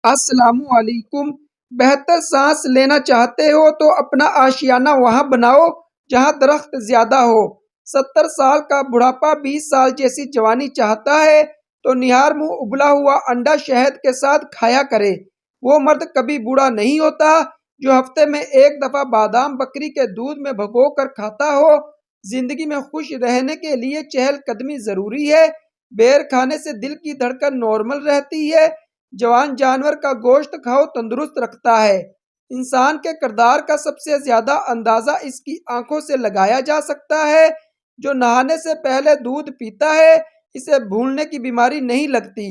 السلام علیکم۔ بہتر سانس لینا چاہتے ہو تو اپنا آشیانہ وہاں بناؤ جہاں درخت زیادہ ہو۔ 70 سال کا بڑھاپا 20 سال جیسی جوانی چاہتا ہے تو نہار منہ ابلا ہوا انڈا شہد کے ساتھ کھایا کرے۔ وہ مرد کبھی بوڑھا نہیں ہوتا جو ہفتے میں ایک دفعہ بادام بکری کے دودھ میں بھگو کر کھاتا ہو۔ زندگی میں خوش رہنے کے لیے چہل قدمی ضروری ہے۔ بیر کھانے سے دل کی دھڑکن نارمل رہتی ہے۔ جوان جانور کا گوشت کھاؤ تندرست رکھتا ہے۔ انسان کے کردار کا سب سے زیادہ اندازہ اس کی آنکھوں سے لگایا جا سکتا ہے۔ جو نہانے سے پہلے دودھ پیتا ہے اسے بھولنے کی بیماری نہیں لگتی۔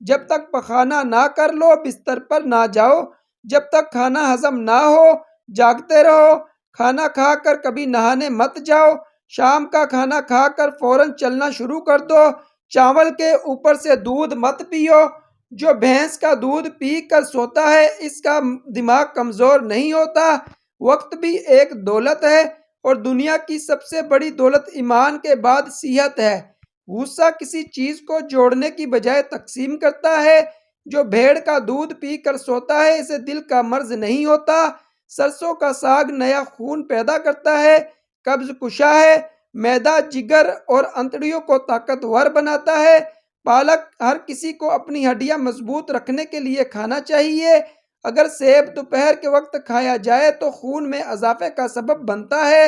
جب تک پخانہ نہ کر لو بستر پر نہ جاؤ۔ جب تک کھانا ہضم نہ ہو جاگتے رہو۔ کھانا کھا کر کبھی نہانے مت جاؤ۔ شام کا کھانا کھا کر فوراً چلنا شروع کر دو۔ چاول کے اوپر سے دودھ مت پیو۔ جو بھینس کا دودھ پی کر سوتا ہے اس کا دماغ کمزور نہیں ہوتا۔ وقت بھی ایک دولت ہے اور دنیا کی سب سے بڑی دولت ایمان کے بعد صحت ہے۔ غصہ کسی چیز کو جوڑنے کی بجائے تقسیم کرتا ہے۔ جو بھیڑ کا دودھ پی کر سوتا ہے اسے دل کا مرض نہیں ہوتا۔ سرسوں کا ساگ نیا خون پیدا کرتا ہے، قبض کشا ہے، معدہ جگر اور انتڑیوں کو طاقتور بناتا ہے۔ پالک ہر کسی کو اپنی ہڈیاں مضبوط رکھنے کے لیے کھانا چاہیے۔ اگر سیب دوپہر کے وقت کھایا جائے تو خون میں اضافے کا سبب بنتا ہے۔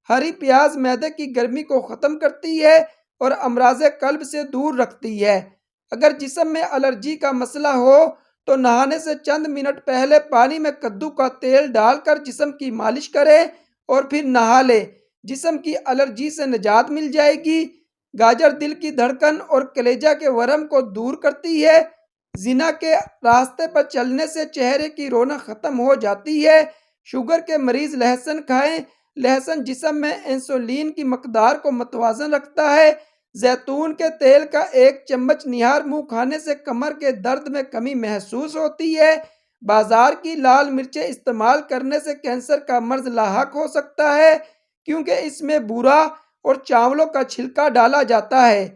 ہری پیاز معدے کی گرمی کو ختم کرتی ہے اور امراض قلب سے دور رکھتی ہے۔ اگر جسم میں الرجی کا مسئلہ ہو تو نہانے سے چند منٹ پہلے پانی میں کدو کا تیل ڈال کر جسم کی مالش کرے اور پھر نہا لے۔ جسم کی الرجی سے نجات مل جائے گی۔ گاجر دل کی دھڑکن اور کلیجہ کے ورم کو دور کرتی ہے۔ زنا کے راستے پر چلنے سے چہرے کی رونق ختم ہو جاتی ہے۔ شوگر کے مریض لہسن کھائیں۔ لہسن جسم میں انسولین کی مقدار کو متوازن رکھتا ہے۔ زیتون کے تیل کا 1 چمچ نہار منہ کھانے سے کمر کے درد میں کمی محسوس ہوتی ہے۔ بازار کی لال مرچیں استعمال کرنے سے کینسر کا مرض لاحق ہو سکتا ہے کیونکہ اس میں بورا اور چاولوں کا چھلکا ڈالا جاتا ہے۔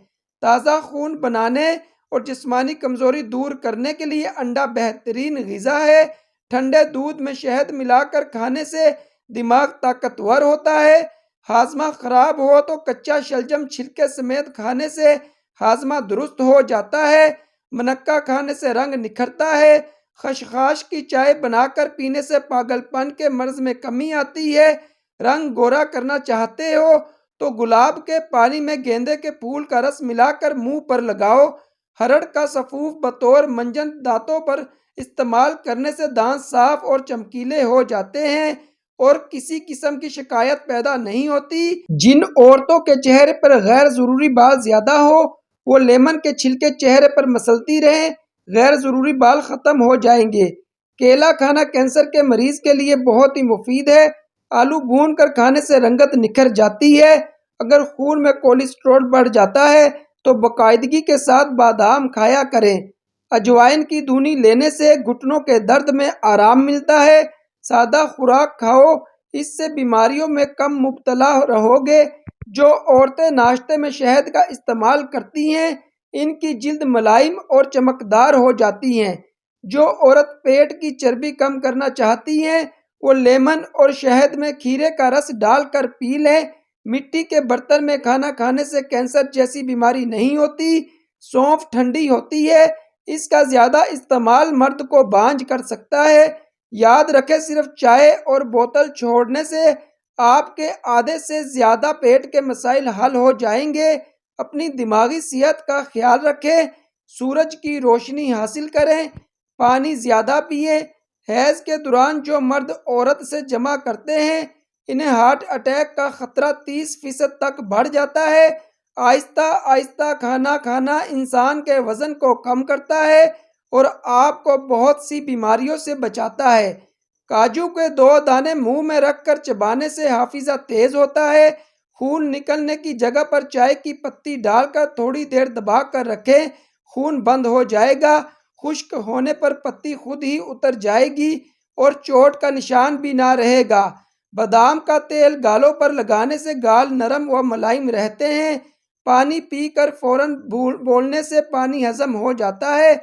تازہ خون بنانے اور جسمانی کمزوری دور کرنے کے لیے انڈا بہترین غذا ہے۔ ٹھنڈے دودھ میں شہد ملا کر کھانے سے دماغ طاقتور ہوتا ہے۔ ہاضمہ خراب ہو تو کچا شلجم چھلکے سمیت کھانے سے ہاضمہ درست ہو جاتا ہے۔ منقہ کھانے سے رنگ نکھرتا ہے۔ خشخاش کی چائے بنا کر پینے سے پاگل پن کے مرض میں کمی آتی ہے۔ رنگ گورا کرنا چاہتے ہو تو گلاب کے پانی میں گیندے کے پھول کا رس ملا کر منہ پر لگاؤ۔ ہرڑ کا سفوف بطور منجن دانتوں پر استعمال کرنے سے دانت صاف اور چمکیلے ہو جاتے ہیں اور کسی قسم کی شکایت پیدا نہیں ہوتی۔ جن عورتوں کے چہرے پر غیر ضروری بال زیادہ ہو وہ لیمن کے چھلکے چہرے پر مسلتی رہیں، غیر ضروری بال ختم ہو جائیں گے۔ کیلا کھانا کینسر کے مریض کے لیے بہت ہی مفید ہے۔ آلو بھون کر کھانے سے رنگت نکھر جاتی ہے۔ اگر خون میں کولیسٹرول بڑھ جاتا ہے تو باقاعدگی کے ساتھ بادام کھایا کریں۔ اجوائن کی دھونی لینے سے گھٹنوں کے درد میں آرام ملتا ہے۔ سادہ خوراک کھاؤ، اس سے بیماریوں میں کم مبتلا رہو گے۔ جو عورتیں ناشتے میں شہد کا استعمال کرتی ہیں ان کی جلد ملائم اور چمکدار ہو جاتی ہے۔ جو عورت پیٹ کی چربی کم کرنا چاہتی ہیں وہ لیمن اور شہد میں کھیرے کا رس ڈال کر پی لیں۔ مٹی کے برتن میں کھانا کھانے سے کینسر جیسی بیماری نہیں ہوتی۔ سونف ٹھنڈی ہوتی ہے، اس کا زیادہ استعمال مرد کو بانجھ کر سکتا ہے۔ یاد رکھیں صرف چائے اور بوتل چھوڑنے سے آپ کے آدھے سے زیادہ پیٹ کے مسائل حل ہو جائیں گے۔ اپنی دماغی صحت کا خیال رکھیں۔ سورج کی روشنی حاصل کریں۔ پانی زیادہ پئیں۔ حیض کے دوران جو مرد عورت سے جمع کرتے ہیں انہیں ہارٹ اٹیک کا خطرہ 30% تک بڑھ جاتا ہے۔ آہستہ آہستہ کھانا کھانا انسان کے وزن کو کم کرتا ہے اور آپ کو بہت سی بیماریوں سے بچاتا ہے۔ کاجو کے 2 دانے منہ میں رکھ کر چبانے سے حافظہ تیز ہوتا ہے۔ خون نکلنے کی جگہ پر چائے کی پتی ڈال کر تھوڑی دیر دبا کر رکھیں، خون بند ہو جائے گا۔ خشک ہونے پر پتی خود ہی اتر جائے گی اور چوٹ کا نشان بھی نہ رہے گا۔ بادام کا تیل گالوں پر لگانے سے گال نرم و ملائم رہتے ہیں۔ پانی پی کر فوراً بولنے سے پانی ہضم ہو جاتا ہے۔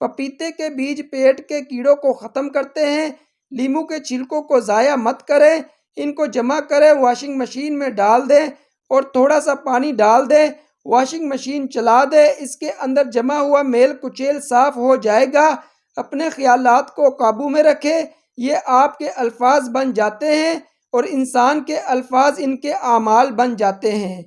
پپیتے کے بیج پیٹ کے کیڑوں کو ختم کرتے ہیں۔ لیموں کے چھلکوں کو ضائع مت کریں، ان کو جمع کریں، واشنگ مشین میں ڈال دیں اور تھوڑا سا پانی ڈال دیں، واشنگ مشین چلا دیں، اس کے اندر جمع ہوا میل کچیل صاف ہو جائے گا۔ اپنے خیالات کو قابو میں رکھیں، یہ آپ کے الفاظ بن جاتے ہیں اور انسان کے الفاظ ان کے اعمال بن جاتے ہیں۔